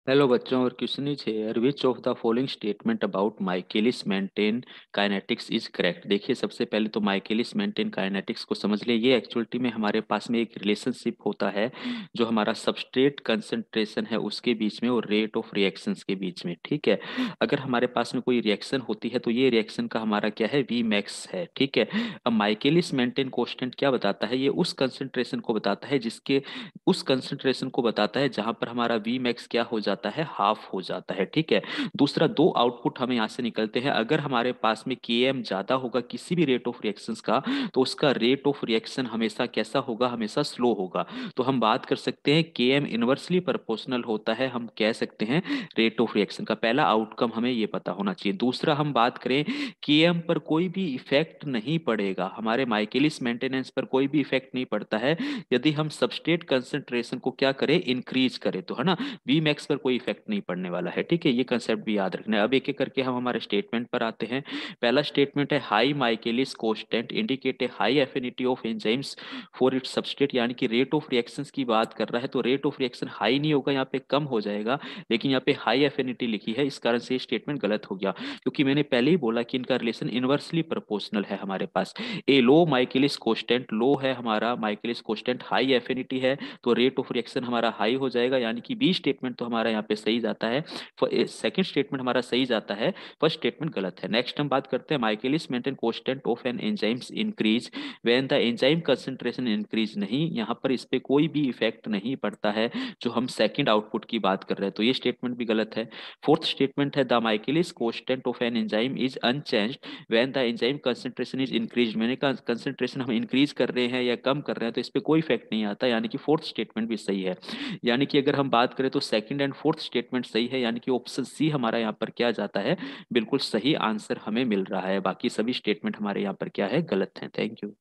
Hello बच्चों, और question is here, which of the following statement about Michaelis Menten kinetics is correct. देखिए, सबसे पहले तो माइकेलिस मेंटेन काइनेटिक्स को समझ ले। ये एक्चुअलिटी में हमारे पास में एक रिलेशनशिप होता है जो हमारा सबस्ट्रेट कंसंट्रेशन है उसके बीच में और रेट ऑफ रिएक्शंस के बीच में। ठीक है, अगर हमारे पास में कोई रिएक्शन होती है तो ये रिएक्शन का हमारा क्या है, वी मैक्स है। ठीक है, अब माइकेलिस मेंटेन कांस्टेंट क्या बताता है, ये उस कंसंट्रेशन को बताता है जिसके उस कंसंट्रेशन को बताता है जहां पर हमारा वी मैक्स क्या हो जाता है, हाफ हो जाता है। ठीक है, दूसरा दो आउटपुट हमें यहाँ से निकलते हैं। अगर हमारे पास में के एम ज्यादा होगा किसी भी रेट ऑफ रिएक्शंस का, तो उसका रेट ऑफ रिएक्शन हमेशा कैसा होगा, हमेशा स्लो होगा। तो हम बात कर सकते हैं के एम इनवर्सली प्रोपोर्शनल होता है, हम कह सकते हैं रेट ऑफ रिएक्शन का। पहला आउटकम हमें ये पता होना चाहिए। दूसरा हम बात करें, के एम पर कोई भी इफेक्ट नहीं पड़ेगा, हमारे माइकेलिस मेंटेनेंस पर कोई भी इफेक्ट नहीं पड़ता है यदि हम सबस्ट्रेट कंसंट्रेशन को क्या करें, इंक्रीज करें, तो है ना, वी मैक्स पर कोई इफेक्ट नहीं पड़ने वाला है। ठीक है, ये कंसेप्ट भी याद रखना है। अब एक एक करके हम हमारे स्टेटमेंट पर आते हैं। पहला स्टेटमेंट है, high Michaelis constant indicate a high affinity of enzymes for its substrate, यानी कि रेट ऑफ रिएक्शंस की बात कर रहा है तो रेट ऑफ रिएक्शन हाई नहीं होगा, यहाँ पे कम हो जाएगा, लेकिन यहाँ पे हाई एफिनिटी लिखी है, इस कारण से ये स्टेटमेंट गलत हो गया, क्योंकि मैंने पहले ही बोला कि इनका रिलेशन इनवर्सली प्रोपोर्शनल है हमारे पास। ए लो माइकेलिस कोस्टेंट, लो है हमारा माइकेलिस कोस्टेंट, हाई एफिनिटी है, तो रेट ऑफ रिएक्शन हमारा हाई हो जाएगा, यानी कि बी स्टेटमेंट तो हमारा यहाँ पे सही जाता है। सेकंड स्टेटमेंट हमारा सही जाता है, फर्स्ट स्टेटमेंट गलत है। नेक्स्ट हम बात करते हैं, Michaelis Menten constant of an enzymes increase when the enzyme concentration increase, नहीं, यहाँ पर इस पे कोई भी इफेक्ट नहीं पड़ता है जो हम सेकंड आउटपुट की बात कर रहे हैं, तो ये स्टेटमेंट भी गलत है। फोर्थ स्टेटमेंट है, the Michaelis constant of an enzyme is unchanged when the enzyme concentration is increase, मैंने कहा कंसंट्रेशन हम इंक्रीज कर रहे हैं या कम कर रहे हैं तो इस पे कोई इफेक्ट नहीं आता, यानी कि फोर्थ स्टेटमेंट भी सही है। यानी कि अगर हम बात करें तो सेकंड एंड फोर्थ स्टेटमेंट सही है, यानी कि ऑप्शन सी हमारा यहाँ पर क्या जाता है, बिल्कुल सही आंसर हमें मिल रहा है। बाकी सभी स्टेटमेंट हमारे यहाँ पर क्या है, गलत है। Thank you.